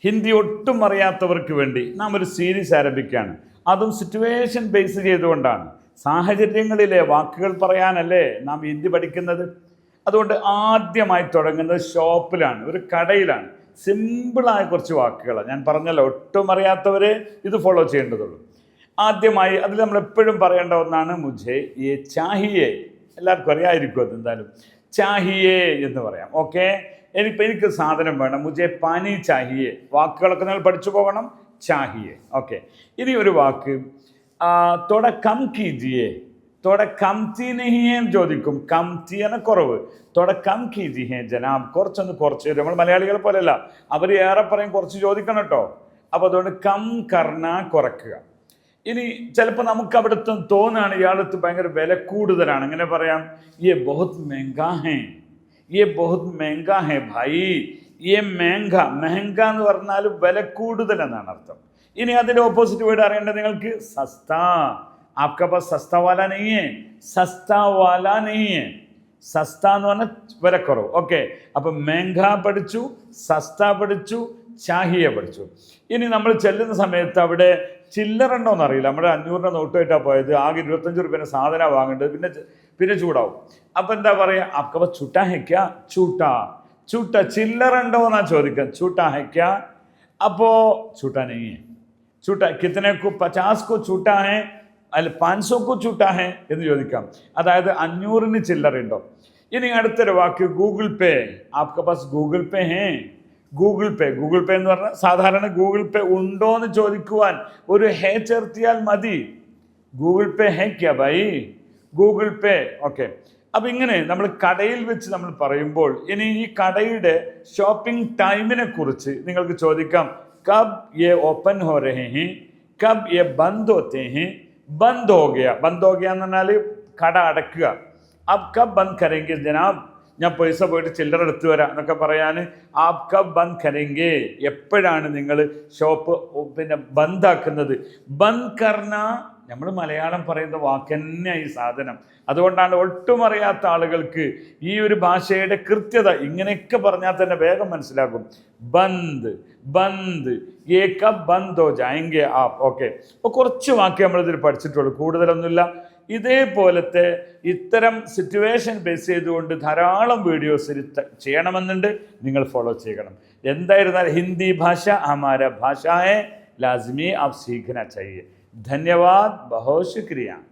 ഹിന്ദി ഒട്ടും അറിയാത്തവർക്ക് വേണ്ടി നാം ഒരു സീരീസ് ആരംഭിക്കുകയാണ്. അതും സിറ്റുവേഷൻ ബേസ് ചെയ്തുകൊണ്ടാണ്. സാഹചര്യങ്ങളിലെ വാക്കുകൾ പറയാനല്ലേ നാം ഹിന്ദി പഠിക്കുന്നത്. അതുകൊണ്ട് ആദ്യമായി തുടങ്ങുന്നത് ഷോപ്പിലാണ്, ഒരു കടയിലാണ്. സിമ്പിളായ കുറച്ച് വാക്കുകളാണ്. ഞാൻ പറഞ്ഞല്ലോ, ഒട്ടും അറിയാത്തവരെ ഇത് ഫോളോ ചെയ്യേണ്ടതുള്ളൂ. ആദ്യമായി അതിൽ നമ്മൾ എപ്പോഴും പറയേണ്ട ഒന്നാണ് മുझे ये चाहिए. എല്ലാവർക്കും അറിയാമായിരിക്കും അത്. എന്തായാലും चाहिए എന്ന് പറയാം. ഓക്കെ, എനിക്ക് സാധനം വേണം. മുझे पानी चाहिए. വാക്കുകളൊക്കെ നിങ്ങൾ പഠിച്ചു പോകണം. चाहिए. ഓക്കെ, ഇനി ഒരു വാക്ക് थोड़ा कम कीजिए. थोड़ा कमती नहीं है ചോദിക്കും. കംതി എന്ന കുറവ്. थोड़ा कम कीजिए ജനാബ്. കുറച്ചൊന്ന് കുറച്ച്. നമ്മൾ മലയാളികളെ പോലെയല്ല, അവർ ഏറെ പറയും കുറച്ച് ചോദിക്കണം കേട്ടോ. അപ്പോൾ അതുകൊണ്ട് കം കർണ, കുറയ്ക്കുക. ഇനി ചിലപ്പോൾ നമുക്ക് അവിടുത്തെ തോന്നാണ് ഇയാളത്ത് ഭയങ്കര വില കൂടുതലാണ്. എങ്ങനെ പറയാം? യെ ബഹുത് മെഹങ്കാ ഹേ, യെ ബഹുത് മെഹങ്കാ ഹേ ഭായി. യെ മെഹങ്ക, മെഹങ്ക എന്ന് പറഞ്ഞാൽ വില കൂടുതൽ എന്നാണ് അർത്ഥം. ഇനി അതിൻ്റെ ഓപ്പോസിറ്റ് വേർഡ് അറിയേണ്ടത് നിങ്ങൾക്ക്. സസ്താ. ആപ്കാ പാസ് സസ്താ വാല നെയ്യ് ഹേ, സസ്താ വാല നെയ്യ് ഹേ. സസ്ത എന്ന് പറഞ്ഞാൽ വിലക്കുറവ്. ഓക്കെ, അപ്പം മെഹങ്ക പഠിച്ചു, സസ്ത പഠിച്ചു, ചാഹിയെ പഠിച്ചു. ഇനി നമ്മൾ ചെല്ലുന്ന സമയത്ത് അവിടെ ചില്ലറ ഉണ്ടോയെന്ന് അറിയില്ല. നമ്മുടെ 500 നോട്ടായിട്ടാണ് പോയത്. ആകെ 25 രൂപേൻ്റെ സാധനം വാങ്ങേണ്ടത്. പിന്നെ ചൂടാവും. അപ്പം എന്താ പറയുക? ആപ്കാ ചൂട്ടാ ഹെക്യാ? ചൂട്ടാ. ചൂട്ട, ചില്ലറ ഉണ്ടോ എന്നാ ചോദിക്കാം. ചൂട്ടാ ഹെക്യാ? അപ്പോൾ ചൂട്ടാ നെയ്യ്. ചൂട്ട കിത്തനെ കോ 50 കോ ചൂട്ടാ ഹേ, അല്ല 500 കോ ചൂട്ടാ ഹേ എന്ന് ചോദിക്കാം. അതായത് 500-ന് ചില്ലറയുണ്ടോ. ഇനി അടുത്തൊരു വാക്ക് ഗൂഗിൾ പേ. ആപ്കാ പാസ് ഗൂഗിൾ പേ ഹേ? ഗൂഗിൾ പേ. ഗൂഗിൾ പേ എന്ന് പറഞ്ഞാൽ സാധാരണ ഗൂഗിൾ പേ ഉണ്ടോ എന്ന് ചോദിക്കുവാൻ ഒരു ഹേ ചേർത്തിയാൽ മതി. ഗൂഗിൾ പേ ഹേ ക്യാ ഭായി? ഗൂഗിൾ പേ. ഓക്കെ, അപ്പം ഇങ്ങനെ നമ്മൾ കടയിൽ വെച്ച് നമ്മൾ പറയുമ്പോൾ ഇനി ഈ കടയുടെ ഷോപ്പിംഗ് ടൈമിനെ കുറിച്ച് നിങ്ങൾക്ക് ചോദിക്കാം. കബ് യെ ഓപ്പൺ ഹോ രഹേ ഹേ, കബ് യെ ബന്ദ് ഹോത്തേ ഹേ. ബന്ദ് ഹോ ഗയ. ബന്ദ് ഹോ ഗയ എന്ന് പറഞ്ഞാൽ കട അടക്കുക. അബ് കബ് ബന്ദ് കരേങ്കെ ജനാബ്? ഞാൻ പൈസ പോയിട്ട് ചില്ലറ എടുത്തു വരാം എന്നൊക്കെ പറയാൻ ആപ് കബ് ബന്ദ് കരേങ്കെ? എപ്പോഴാണ് നിങ്ങൾ ഷോപ്പ് ബന്ദാക്കുന്നത്? ബന്ദ് കർണ നമ്മൾ മലയാളം പറയുന്ന വാക്ക് തന്നെ ഈ സാധനം. അതുകൊണ്ടാണ് ഒട്ടും അറിയാത്ത ആളുകൾക്ക് ഈ ഒരു ഭാഷയുടെ കൃത്യത ഇങ്ങനെയൊക്കെ പറഞ്ഞാൽ തന്നെ വേഗം മനസ്സിലാകും. ബന്ദ്, ബന്ദ്, ഏ കബ് ബന്ദ് ഹോ ജായെങ്കെ ആപ്. ഓക്കെ, അപ്പോൾ കുറച്ച് വാക്ക് നമ്മളിതിൽ പഠിച്ചിട്ടുള്ളൂ, കൂടുതലൊന്നുമില്ല. ഇതേപോലത്തെ ഇത്തരം സിറ്റുവേഷൻ ബേസ് ചെയ്തുകൊണ്ട് ധാരാളം വീഡിയോസ് ചെയ്യണമെന്നുണ്ട്. നിങ്ങൾ ഫോളോ ചെയ്യണം. എന്തായിരുന്നാലും ഹിന്ദി ഭാഷ ഹമാര ഭാഷ ഹൈ, ലാസിമി ആപ് സീഖന ചാഹിയെ. ധന്യവാദ്, ബഹുത് ശുക്രിയ.